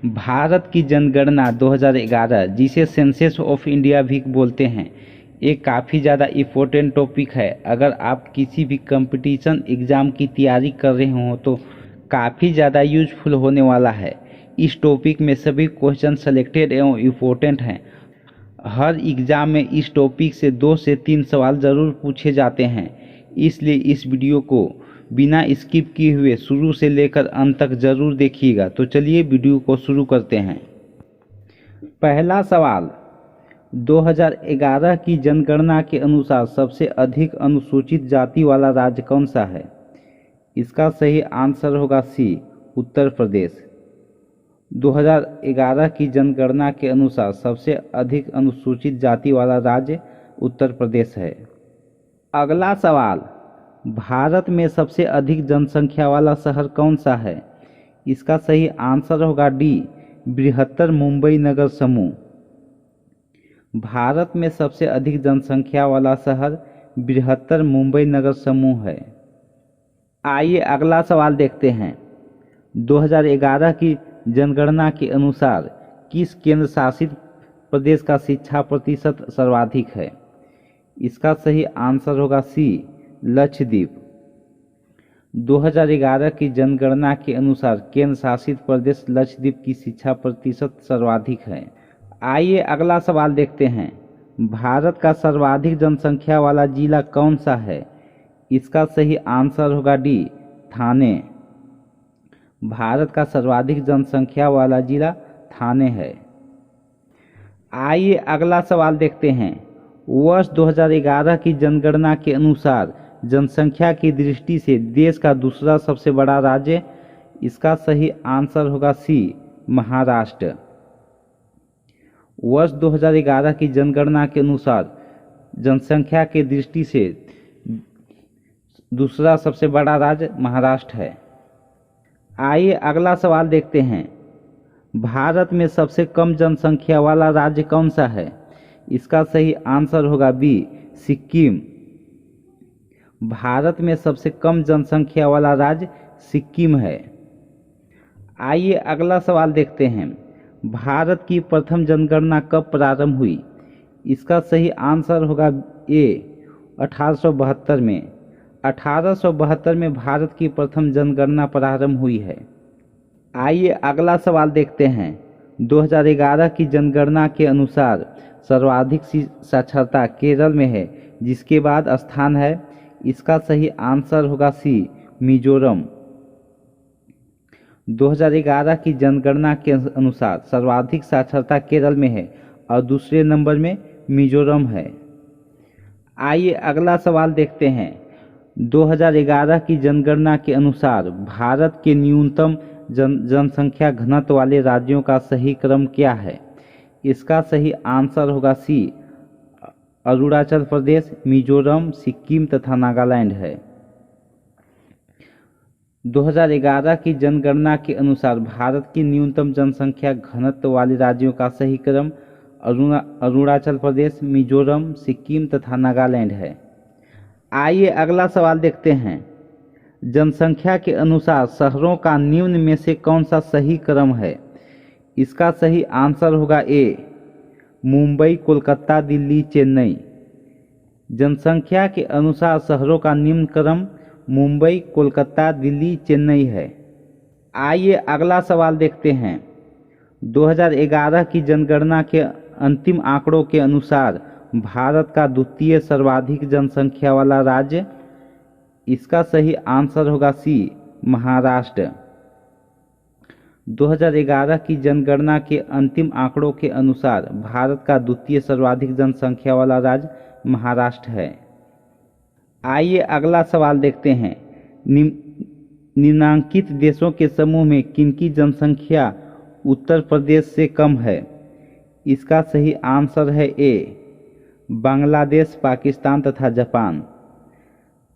भारत की जनगणना 2011 जिसे सेंसस ऑफ इंडिया भी बोलते हैं, एक काफ़ी ज़्यादा इम्पोर्टेंट टॉपिक है। अगर आप किसी भी कंपटीशन एग्ज़ाम की तैयारी कर रहे हो तो काफ़ी ज़्यादा यूजफुल होने वाला है। इस टॉपिक में सभी क्वेश्चन सेलेक्टेड एवं इम्पोर्टेंट हैं। हर एग्ज़ाम में इस टॉपिक से 2 से 3 सवाल ज़रूर पूछे जाते हैं, इसलिए इस वीडियो को बिना स्किप किए हुए शुरू से लेकर अंत तक ज़रूर देखिएगा। तो चलिए वीडियो को शुरू करते हैं। पहला सवाल, 2011 की जनगणना के अनुसार सबसे अधिक अनुसूचित जाति वाला राज्य कौन सा है? इसका सही आंसर होगा सी, उत्तर प्रदेश। 2011 की जनगणना के अनुसार सबसे अधिक अनुसूचित जाति वाला राज्य उत्तर प्रदेश है। अगला सवाल, भारत में सबसे अधिक जनसंख्या वाला शहर कौन सा है? इसका सही आंसर होगा डी, बृहत्तर मुंबई नगर समूह। भारत में सबसे अधिक जनसंख्या वाला शहर बृहत्तर मुंबई नगर समूह है। आइए अगला सवाल देखते हैं। 2011 की जनगणना के अनुसार किस केंद्र शासित प्रदेश का शिक्षा प्रतिशत सर्वाधिक है? इसका सही आंसर होगा सी, लक्षद्वीप। 2011 की जनगणना के अनुसार केंद्र शासित प्रदेश लक्षद्वीप की शिक्षा प्रतिशत सर्वाधिक है। आइए अगला सवाल देखते हैं। भारत का सर्वाधिक जनसंख्या वाला जिला कौन सा है? इसका सही आंसर होगा डी, थाने। भारत का सर्वाधिक जनसंख्या वाला जिला थाने है। आइए अगला सवाल देखते हैं। वर्ष 2011 की जनगणना के अनुसार जनसंख्या की दृष्टि से देश का दूसरा सबसे बड़ा राज्य, इसका सही आंसर होगा सी, महाराष्ट्र। वर्ष 2011 की जनगणना के अनुसार जनसंख्या की दृष्टि से दूसरा सबसे बड़ा राज्य महाराष्ट्र है। आइए अगला सवाल देखते हैं। भारत में सबसे कम जनसंख्या वाला राज्य कौन सा है? इसका सही आंसर होगा बी, सिक्किम। भारत में सबसे कम जनसंख्या वाला राज्य सिक्किम है। आइए अगला सवाल देखते हैं। भारत की प्रथम जनगणना कब प्रारंभ हुई? इसका सही आंसर होगा ए, 1872 में। 1872 में भारत की प्रथम जनगणना प्रारंभ हुई है। आइए अगला सवाल देखते हैं। 2011 की जनगणना के अनुसार सर्वाधिक साक्षरता केरल में है, जिसके बाद स्थान है, इसका सही आंसर होगा सी, मिजोरम। 2011 की जनगणना के अनुसार सर्वाधिक साक्षरता केरल में है और दूसरे नंबर में मिजोरम है। आइए अगला सवाल देखते हैं। 2011 की जनगणना के अनुसार भारत के न्यूनतम जनसंख्या घनत्व वाले राज्यों का सही क्रम क्या है? इसका सही आंसर होगा सी, अरुणाचल प्रदेश, मिजोरम, सिक्किम तथा नागालैंड है। 2011 की जनगणना के अनुसार भारत की न्यूनतम जनसंख्या घनत्व वाले राज्यों का सही क्रम अरुणाचल प्रदेश, मिजोरम, सिक्किम तथा नागालैंड है। आइए अगला सवाल देखते हैं। जनसंख्या के अनुसार शहरों का निम्न में से कौन सा सही क्रम है? इसका सही आंसर होगा ए, मुंबई, कोलकाता, दिल्ली, चेन्नई। जनसंख्या के अनुसार शहरों का निम्न क्रम मुंबई, कोलकाता, दिल्ली, चेन्नई है। आइए अगला सवाल देखते हैं। 2011 की जनगणना के अंतिम आंकड़ों के अनुसार भारत का द्वितीय सर्वाधिक जनसंख्या वाला राज्य, इसका सही आंसर होगा सी, महाराष्ट्र। 2011 की जनगणना के अंतिम आंकड़ों के अनुसार भारत का द्वितीय सर्वाधिक जनसंख्या वाला राज्य महाराष्ट्र है। आइए अगला सवाल देखते हैं। निम्नांकित देशों के समूह में किनकी जनसंख्या उत्तर प्रदेश से कम है? इसका सही आंसर है ए, बांग्लादेश, पाकिस्तान तथा जापान।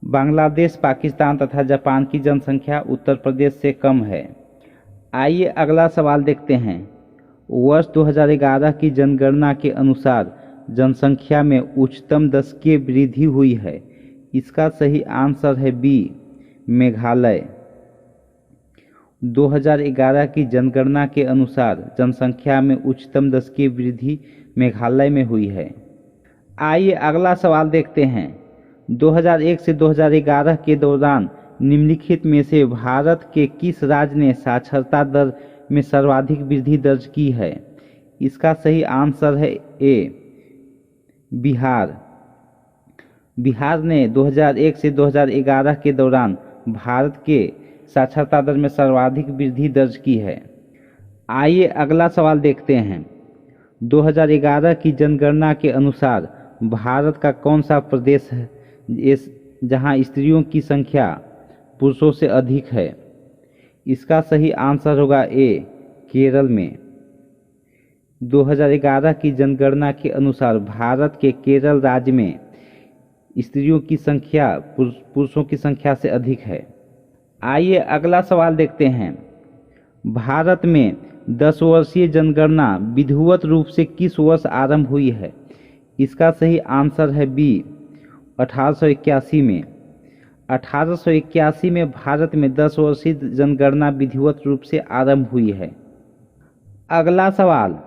बांग्लादेश, पाकिस्तान तथा जापान की जनसंख्या उत्तर प्रदेश से कम है। आइए अगला सवाल देखते हैं। वर्ष 2011 की जनगणना के अनुसार जनसंख्या में उच्चतम दशकीय वृद्धि हुई है, इसका सही आंसर है बी, मेघालय। 2011 की जनगणना के अनुसार जनसंख्या में उच्चतम दशकीय वृद्धि मेघालय में हुई है। आइए अगला सवाल देखते हैं। 2001 से 2011 के दौरान निम्नलिखित में से भारत के किस राज्य ने साक्षरता दर में सर्वाधिक वृद्धि दर्ज की है? इसका सही आंसर है ए बिहार। बिहार ने 2001 से 2011 के दौरान भारत के साक्षरता दर में सर्वाधिक वृद्धि दर्ज की है। आइए अगला सवाल देखते हैं। 2011 की जनगणना के अनुसार भारत का कौन सा प्रदेश है जहां स्त्रियों की संख्या पुरुषों से अधिक है? इसका सही आंसर होगा ए केरल में। 2011 की जनगणना के अनुसार भारत के केरल राज्य में स्त्रियों की संख्या पुरुषों की संख्या से अधिक है। आइए अगला सवाल देखते हैं। भारत में 10 वर्षीय जनगणना विधिवत रूप से किस वर्ष आरंभ हुई है? इसका सही आंसर है बी 1881 में। 1881 में भारत में 10 वर्षीय जनगणना विधिवत रूप से आरंभ हुई है। अगला सवाल,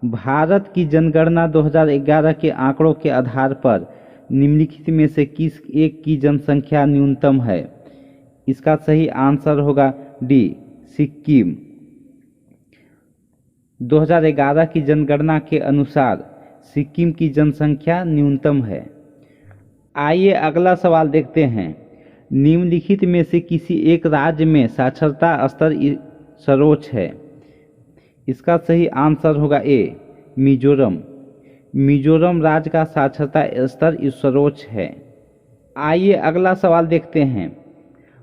भारत की जनगणना 2011 के आंकड़ों के आधार पर निम्नलिखित में से किस एक की जनसंख्या न्यूनतम है? इसका सही आंसर होगा डी सिक्किम। 2011 की जनगणना के अनुसार सिक्किम की जनसंख्या न्यूनतम है। आइए अगला सवाल देखते हैं। निम्नलिखित में से किसी एक राज्य में साक्षरता स्तर सर्वोच्च है? इसका सही आंसर होगा ए मिजोरम। मिजोरम राज्य का साक्षरता स्तर सर्वोच्च है। आइए अगला सवाल देखते हैं।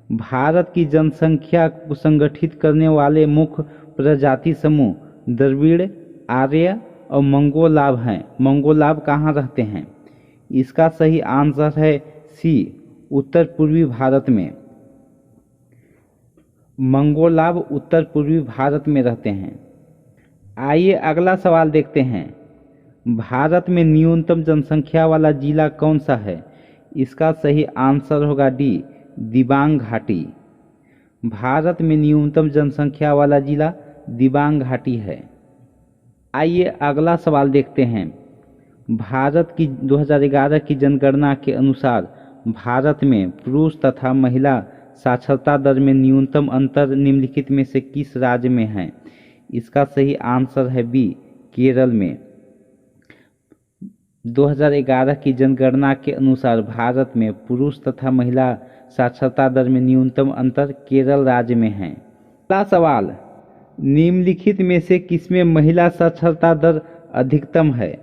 भारत की जनसंख्या को संगठित करने वाले मुख्य प्रजाति समूह द्रविड़, आर्य और मंगोलाव हैं। मंगोलाव कहाँ रहते हैं? इसका सही आंसर है सी उत्तर पूर्वी भारत में। मंगोलाव उत्तर पूर्वी भारत में रहते हैं। आइए अगला सवाल देखते हैं। भारत में न्यूनतम जनसंख्या वाला जिला कौन सा है? इसका सही आंसर होगा डी दिबांग घाटी। भारत में न्यूनतम जनसंख्या वाला जिला दिबांग घाटी है। आइए अगला सवाल देखते हैं। भारत की 2011 की जनगणना के अनुसार भारत में पुरुष तथा महिला साक्षरता दर में न्यूनतम अंतर निम्नलिखित में से किस राज्य में है? इसका सही आंसर है बी केरल में। 2011 की जनगणना के अनुसार भारत में पुरुष तथा महिला साक्षरता दर में न्यूनतम अंतर केरल राज्य में है। अगला सवाल, निम्नलिखित में से किसमें महिला साक्षरता दर अधिकतम है?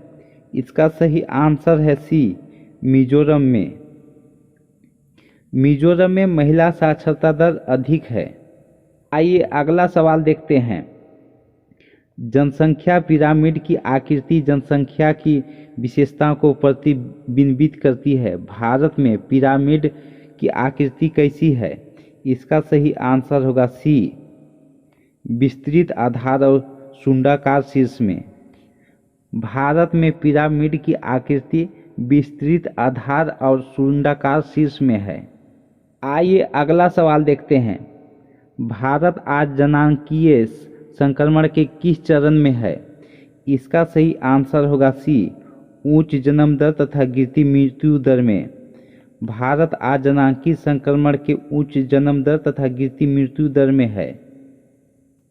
इसका सही आंसर है सी मिजोरम में। मिजोरम में महिला साक्षरता दर अधिक है। आइए अगला सवाल देखते हैं। जनसंख्या पिरामिड की आकृति जनसंख्या की विशेषताओं को प्रतिबिंबित करती है। भारत में पिरामिड की आकृति कैसी है? इसका सही आंसर होगा सी विस्तृत आधार और शुंडाकार शीर्ष में। भारत में पिरामिड की आकृति विस्तृत आधार और शुंडाकार शीर्ष में है। आइए अगला सवाल देखते हैं। भारत आज जनांकीय संक्रमण के किस चरण में है? इसका सही आंसर होगा सी उच्च जन्म दर तथा गिरती मृत्यु दर में। भारत आज जनांकीय संक्रमण के उच्च जन्म दर तथा गिरती मृत्यु दर में है।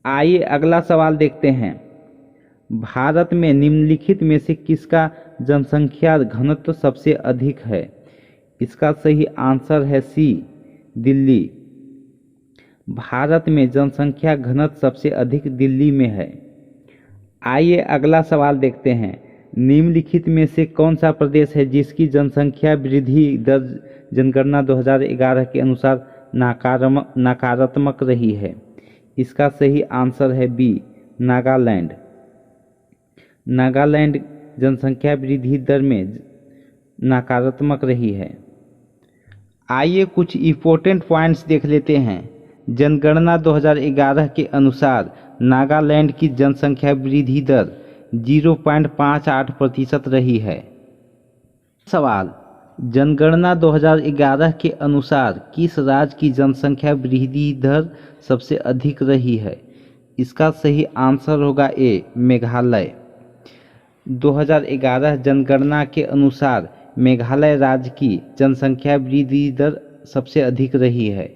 आइए अगला सवाल देखते हैं। भारत में निम्नलिखित में से किसका जनसंख्या घनत्व सबसे अधिक है? इसका सही आंसर है सी दिल्ली। भारत में जनसंख्या घनत्व सबसे अधिक दिल्ली में है। आइए अगला सवाल देखते हैं। निम्नलिखित में से कौन सा प्रदेश है जिसकी जनसंख्या वृद्धि दर जनगणना 2011 के अनुसार नकारात्मक रही है? इसका सही आंसर है बी नागालैंड। नागालैंड जनसंख्या वृद्धि दर में नकारात्मक रही है। आइए कुछ इम्पोर्टेंट पॉइंट्स देख लेते हैं। जनगणना 2011 के अनुसार नागालैंड की जनसंख्या वृद्धि दर 0.58% रही है। सवाल, जनगणना 2011 के अनुसार किस राज्य की जनसंख्या वृद्धि दर सबसे अधिक रही है? इसका सही आंसर होगा ए, मेघालय। 2011 जनगणना के अनुसार मेघालय राज्य की जनसंख्या वृद्धि दर सबसे अधिक रही है।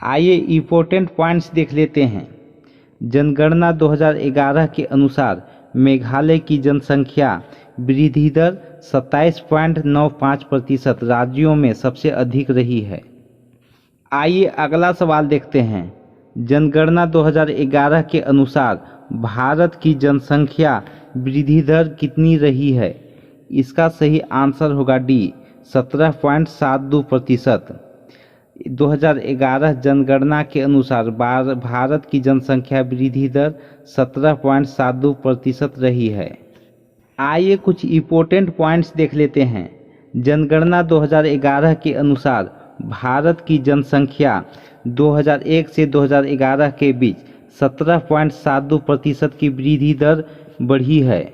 आइए इम्पोर्टेंट पॉइंट्स देख लेते हैं। जनगणना 2011 के अनुसार मेघालय की जनसंख्या वृद्धि दर 27.95% राज्यों में सबसे अधिक रही है। आइए अगला सवाल देखते हैं। जनगणना 2011 के अनुसार भारत की जनसंख्या वृद्धि दर कितनी रही है? इसका सही आंसर होगा डी, 17.72%। 2011 जनगणना के अनुसार भारत की जनसंख्या वृद्धि दर 17.72% रही है। आइए कुछ इम्पोर्टेंट पॉइंट्स देख लेते हैं। जनगणना 2011 के अनुसार भारत की जनसंख्या 2001 से 2011 के बीच 17.72% की वृद्धि दर बढ़ी है।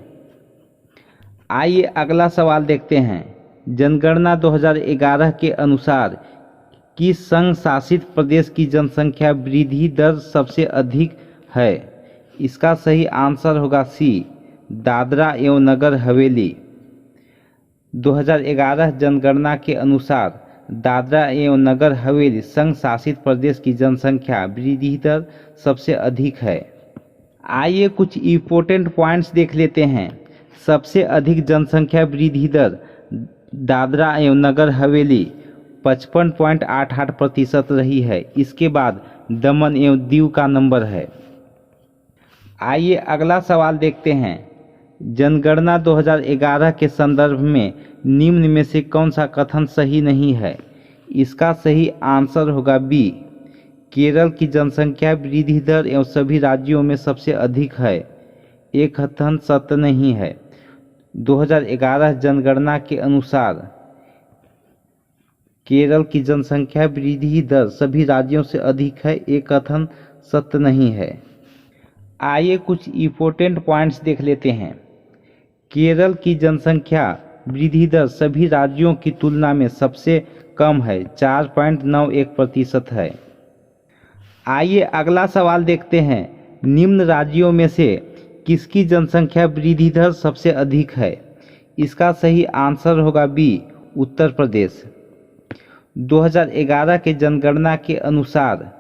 आइए अगला सवाल देखते हैं। जनगणना 2011 के अनुसार किस संघ शासित प्रदेश की जनसंख्या वृद्धि दर सबसे अधिक है? इसका सही आंसर होगा सी, दादरा एवं नगर हवेली। 2011 जनगणना के अनुसार दादरा एवं नगर हवेली संघ शासित प्रदेश की जनसंख्या वृद्धि दर सबसे अधिक है। आइए कुछ इम्पोर्टेंट पॉइंट्स देख लेते हैं। सबसे अधिक जनसंख्या वृद्धि दर दादरा एवं नगर हवेली 55.88% रही है। इसके बाद दमन एवं दीव का नंबर है। आइए अगला सवाल देखते हैं। जनगणना 2011 के संदर्भ में निम्न में से कौन सा कथन सही नहीं है? इसका सही आंसर होगा बी, केरल की जनसंख्या वृद्धि दर एवं सभी राज्यों में सबसे अधिक है। एक कथन सत्य नहीं है। 2011 जनगणना के अनुसार केरल की जनसंख्या वृद्धि दर सभी राज्यों से अधिक है। एक कथन सत्य नहीं है। आइए कुछ इम्पोर्टेंट पॉइंट्स देख लेते हैं। केरल की जनसंख्या वृद्धि दर सभी राज्यों की तुलना में सबसे कम है, 4.91% है। आइए अगला सवाल देखते हैं। निम्न राज्यों में से किसकी जनसंख्या वृद्धि दर सबसे अधिक है? इसका सही आंसर होगा बी, उत्तर प्रदेश। 2011 के जनगणना के अनुसार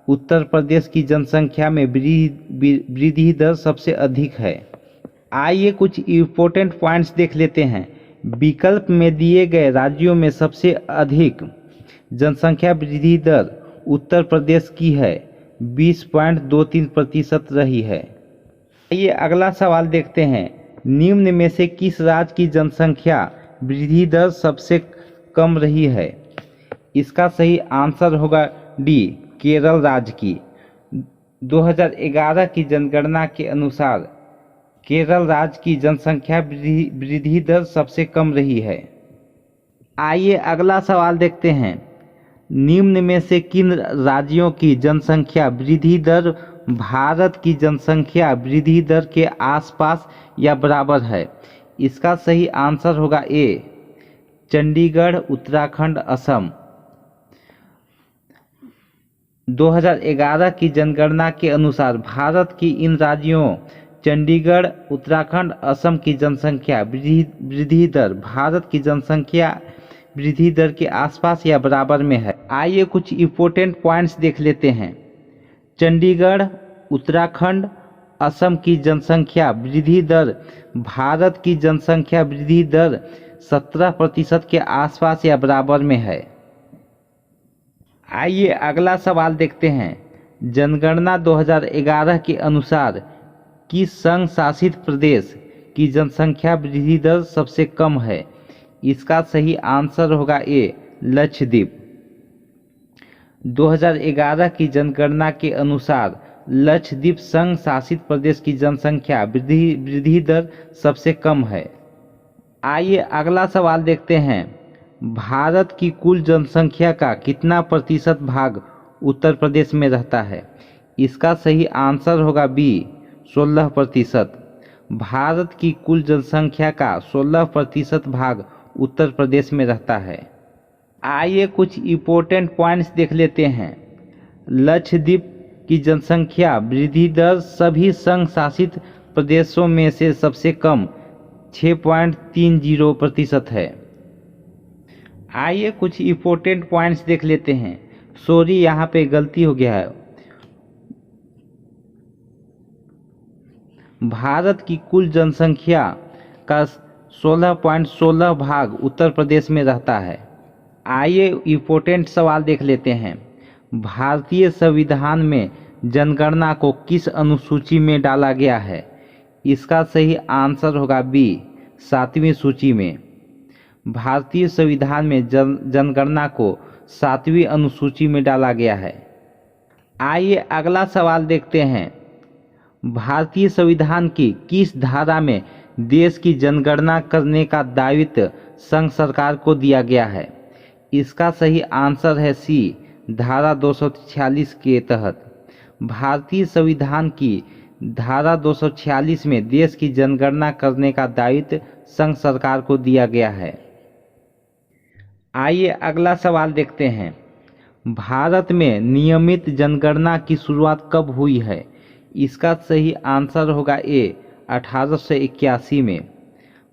उत्तर प्रदेश की जनसंख्या में वृद्धि दर सबसे अधिक है। आइए कुछ इम्पोर्टेंट पॉइंट्स देख लेते हैं। विकल्प में दिए गए राज्यों में सबसे अधिक जनसंख्या वृद्धि दर उत्तर प्रदेश की है, 20.23% रही है। आइए अगला सवाल देखते हैं। निम्न में से किस राज्य की जनसंख्या वृद्धि दर सबसे कम रही है? इसका सही आंसर होगा डी, केरल राज्य की। 2011 की जनगणना के अनुसार केरल राज्य की जनसंख्या वृद्धि दर सबसे कम रही है। आइए अगला सवाल देखते हैं। निम्न में से किन राज्यों की जनसंख्या वृद्धि दर भारत की जनसंख्या वृद्धि दर के आसपास या बराबर है? इसका सही आंसर होगा ए, चंडीगढ़, उत्तराखंड, असम। 2011 की जनगणना के अनुसार भारत की इन राज्यों चंडीगढ़, उत्तराखंड, असम की जनसंख्या वृद्धि दर भारत की जनसंख्या वृद्धि दर के आसपास या बराबर में है। आइए कुछ इम्पोर्टेंट पॉइंट्स देख लेते हैं। चंडीगढ़, उत्तराखंड, असम की जनसंख्या वृद्धि दर भारत की जनसंख्या वृद्धि दर 17% के आसपास या बराबर में है। आइए अगला सवाल देखते हैं। जनगणना 2011 के अनुसार किस संघ शासित प्रदेश की जनसंख्या वृद्धि दर सबसे कम है? इसका सही आंसर होगा ए, लक्षद्वीप। 2011 की जनगणना के अनुसार लक्षद्वीप संघ शासित प्रदेश की जनसंख्या वृद्धि दर सबसे कम है। आइए अगला सवाल देखते हैं। भारत की कुल जनसंख्या का कितना प्रतिशत भाग उत्तर प्रदेश में रहता है? इसका सही आंसर होगा बी, 16%। भारत की कुल जनसंख्या का 16% भाग उत्तर प्रदेश में रहता है। आइए कुछ इम्पोर्टेंट पॉइंट्स देख लेते हैं। लक्षद्वीप की जनसंख्या वृद्धि दर सभी संघ शासित प्रदेशों में से सबसे कम 6.30% है। आइए कुछ इम्पोर्टेंट पॉइंट्स देख लेते हैं। सॉरी, यहाँ पे गलती हो गया है। भारत की कुल जनसंख्या का 16.16 भाग उत्तर प्रदेश में रहता है। आइए इम्पोर्टेंट सवाल देख लेते हैं। भारतीय संविधान में जनगणना को किस अनुसूची में डाला गया है? इसका सही आंसर होगा बी, 7वीं सूची में। भारतीय संविधान में जनगणना को 7वीं अनुसूची में डाला गया है। आइए अगला सवाल देखते हैं। भारतीय संविधान की किस धारा में देश की जनगणना करने का दायित्व संघ सरकार को दिया गया है? इसका सही आंसर है सी, धारा 246 के तहत। भारतीय संविधान की धारा 246 में देश की जनगणना करने का दायित्व संघ सरकार को दिया गया है। आइए अगला सवाल देखते हैं। भारत में नियमित जनगणना की शुरुआत कब हुई है? इसका सही आंसर होगा ए, 1881 में।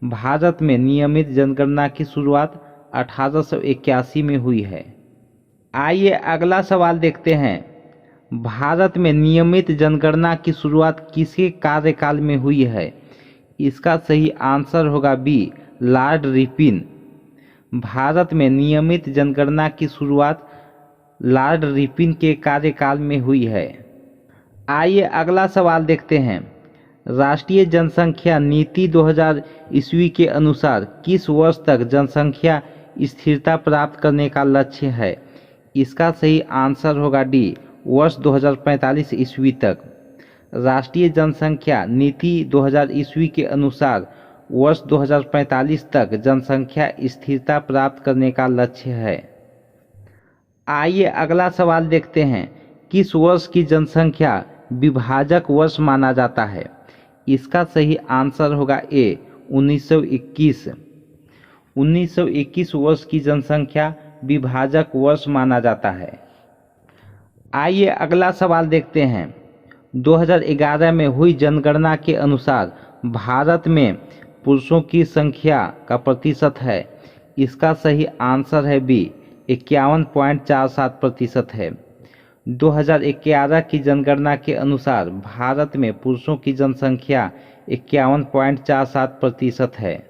भारत में नियमित जनगणना की शुरुआत 1881 में हुई है। आइए अगला सवाल देखते हैं। भारत में नियमित जनगणना की शुरुआत किसके कार्यकाल में हुई है? इसका सही आंसर होगा बी, लॉर्ड रिपन। भारत में नियमित जनगणना की शुरुआत लॉर्ड रिपन के कार्यकाल में हुई है। आइए अगला सवाल देखते हैं। राष्ट्रीय जनसंख्या नीति 2000 ईस्वी के अनुसार किस वर्ष तक जनसंख्या स्थिरता प्राप्त करने का लक्ष्य है? इसका सही आंसर होगा डी, वर्ष 2045 ईस्वी तक। राष्ट्रीय जनसंख्या नीति 2000 ईस्वी के अनुसार वर्ष 2045 तक जनसंख्या स्थिरता प्राप्त करने का लक्ष्य है। आइए अगला सवाल देखते हैं। किस वर्ष की जनसंख्या विभाजक वर्ष माना जाता है? इसका सही आंसर होगा ए, 1921। 1921 वर्ष की जनसंख्या विभाजक वर्ष माना जाता है। आइए अगला सवाल देखते हैं। 2011 में हुई जनगणना के अनुसार भारत में पुरुषों की संख्या का प्रतिशत है। इसका सही आंसर है बी, 51.47% है। 2011 की जनगणना के अनुसार भारत में पुरुषों की जनसंख्या 51.47% है।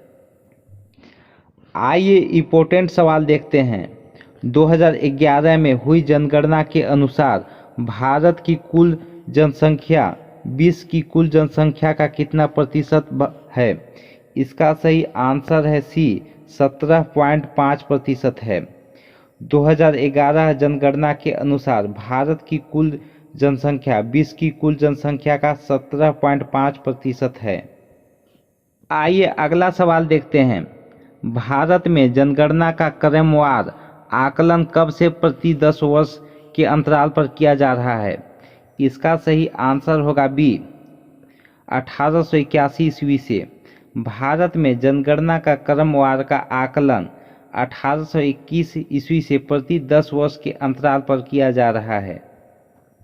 आइए इम्पोर्टेंट सवाल देखते हैं। 2011 में हुई जनगणना के अनुसार भारत की कुल जनसंख्या 20 की कुल जनसंख्या का कितना प्रतिशत है? इसका सही आंसर है सी, 17.5% है। 2011 जनगणना के अनुसार भारत की कुल जनसंख्या 20 की कुल जनसंख्या का 17.5% है। आइए अगला सवाल देखते हैं। भारत में जनगणना का क्रमवार आकलन कब से प्रति 10 वर्ष के अंतराल पर किया जा रहा है? इसका सही आंसर होगा बी, 1881 ईस्वी से। भारत में जनगणना का क्रमवार का आकलन 1821 ईस्वी से प्रति 10 वर्ष के अंतराल पर किया जा रहा है।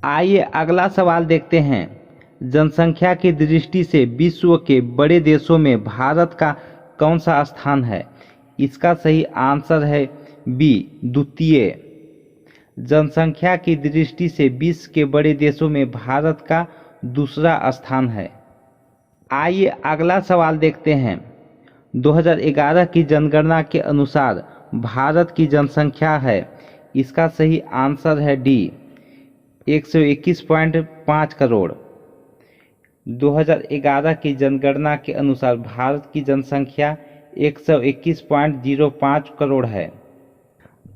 आइए अगला सवाल देखते हैं। जनसंख्या की दृष्टि से विश्व के बड़े देशों में भारत का कौन सा स्थान है? इसका सही आंसर है बी, द्वितीय। जनसंख्या की दृष्टि से विश्व के बड़े देशों में भारत का दूसरा स्थान है। आइए अगला सवाल देखते हैं। 2011 की जनगणना के अनुसार भारत की जनसंख्या है। इसका सही आंसर है डी, 121.5 करोड़। 2011 की जनगणना के अनुसार भारत की जनसंख्या 121.05 करोड़ है।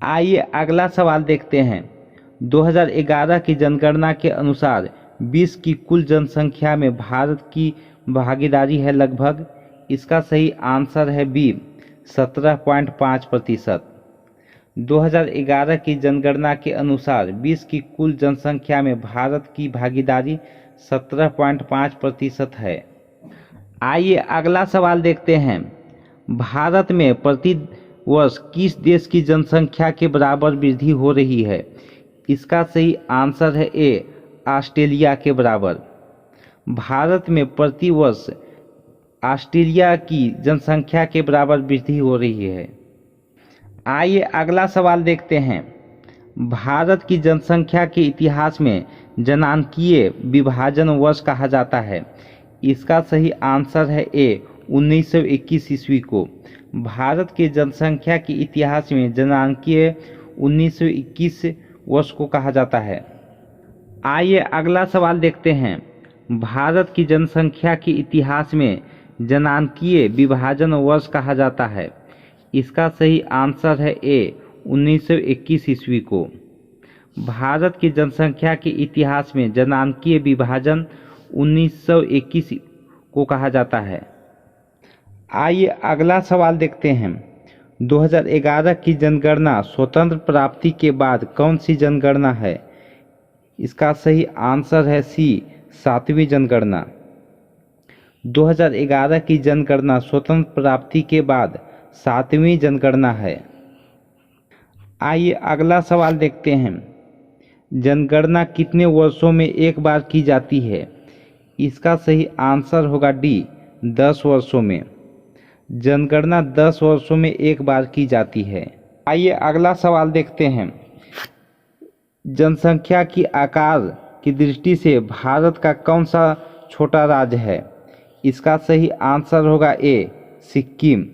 आइए अगला सवाल देखते हैं। 2011 की जनगणना के अनुसार 20 की कुल जनसंख्या में भारत की भागीदारी है लगभग। इसका सही आंसर है बी, 17.5%। 2011 की जनगणना के अनुसार 20 की कुल जनसंख्या में भारत की भागीदारी 17.5% है। आइए अगला सवाल देखते हैं। भारत में प्रति वर्ष किस देश की जनसंख्या के बराबर वृद्धि हो रही है? इसका सही आंसर है ए, ऑस्ट्रेलिया के बराबर। भारत में प्रति वर्ष ऑस्ट्रेलिया की जनसंख्या के बराबर वृद्धि हो रही है। आइए अगला सवाल देखते हैं। भारत की जनसंख्या के इतिहास में जनांकीय विभाजन वर्ष कहा जाता है। इसका सही आंसर है ए, 1921 ईस्वी को। भारत के जनसंख्या के इतिहास में जनांकीय 1921 वर्ष को कहा जाता है। आइए अगला सवाल देखते हैं। भारत की जनसंख्या के इतिहास में जनांकीय विभाजन वर्ष कहा जाता है। इसका सही आंसर है ए, 1921 ईस्वी को। भारत की जनसंख्या के इतिहास में जनांकीय विभाजन 1921 को कहा जाता है। आइए अगला सवाल देखते हैं। 2011 की जनगणना स्वतंत्र प्राप्ति के बाद कौन सी जनगणना है? इसका सही आंसर है सी, 7वीं जनगणना। 2011 की जनगणना स्वतंत्र प्राप्ति के बाद 7वीं जनगणना है। आइए अगला सवाल देखते हैं। जनगणना कितने वर्षों में एक बार की जाती है? इसका सही आंसर होगा डी, 10 वर्षों में। जनगणना 10 वर्षों में एक बार की जाती है। आइए अगला सवाल देखते हैं। जनसंख्या की आकार की दृष्टि से भारत का कौन सा छोटा राज्य है? इसका सही आंसर होगा ए, सिक्किम।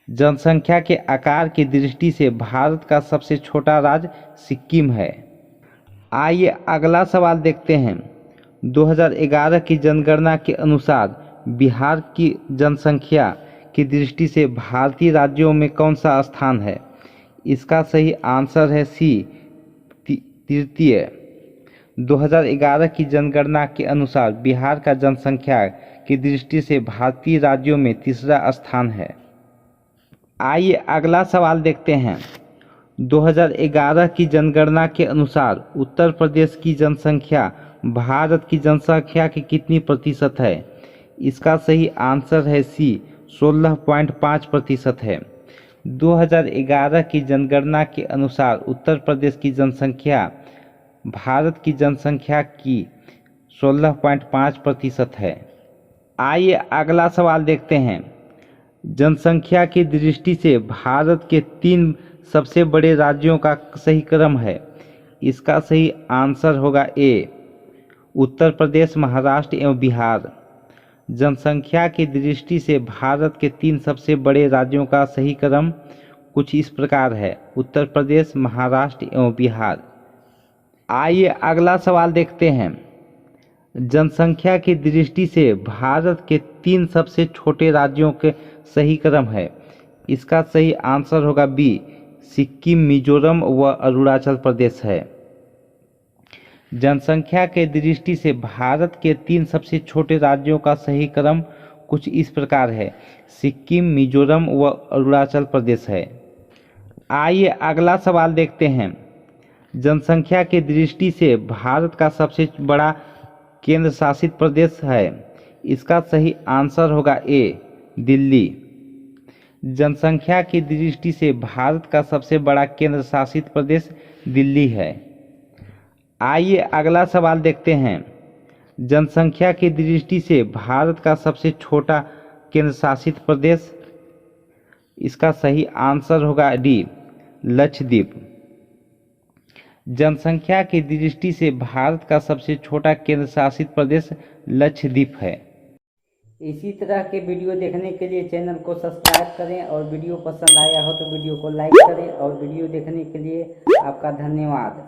जनसंख्या के आकार की दृष्टि से भारत का सबसे छोटा राज्य सिक्किम है। आइए अगला सवाल देखते हैं। 2011 की जनगणना के अनुसार बिहार की जनसंख्या की दृष्टि से भारतीय राज्यों में कौन सा स्थान है? इसका सही आंसर है सी, तृतीय। 2011 की जनगणना के अनुसार बिहार का जनसंख्या की दृष्टि से भारतीय राज्यों में तीसरा स्थान है। आइए अगला सवाल देखते हैं। 2011 की जनगणना के अनुसार उत्तर प्रदेश की जनसंख्या भारत की जनसंख्या की कितनी प्रतिशत है? इसका सही आंसर है सी, 16.5% है। 2011 की जनगणना के अनुसार उत्तर प्रदेश की जनसंख्या भारत की जनसंख्या की 16.5% है। आइए अगला सवाल देखते हैं। जनसंख्या की दृष्टि से भारत के 3 सबसे बड़े राज्यों का सही क्रम है। इसका सही आंसर होगा ए, उत्तर प्रदेश, महाराष्ट्र एवं बिहार। जनसंख्या की दृष्टि से भारत के 3 सबसे बड़े राज्यों का सही क्रम कुछ इस प्रकार है: उत्तर प्रदेश, महाराष्ट्र एवं बिहार। आइए अगला सवाल देखते हैं। जनसंख्या की दृष्टि से भारत के 3 सबसे छोटे राज्यों के सही क्रम है। इसका सही आंसर होगा बी, सिक्किम, मिजोरम व अरुणाचल प्रदेश है। जनसंख्या के दृष्टि से भारत के 3 सबसे छोटे राज्यों का सही क्रम कुछ इस प्रकार है: सिक्किम, मिजोरम व अरुणाचल प्रदेश है। आइए अगला सवाल देखते हैं। जनसंख्या की दृष्टि से भारत का सबसे बड़ा केंद्र शासित प्रदेश है। इसका सही आंसर होगा ए, दिल्ली। जनसंख्या की दृष्टि से भारत का सबसे बड़ा केंद्र शासित प्रदेश दिल्ली है। आइए अगला सवाल देखते हैं। जनसंख्या की दृष्टि से भारत का सबसे छोटा केंद्र शासित प्रदेश, इसका सही आंसर होगा डी, लक्षद्वीप। जनसंख्या की दृष्टि से भारत का सबसे छोटा केंद्र शासित प्रदेश लक्षद्वीप है। इसी तरह के वीडियो देखने के लिए चैनल को सब्सक्राइब करें और वीडियो पसंद आया हो तो वीडियो को लाइक करें और वीडियो देखने के लिए आपका धन्यवाद।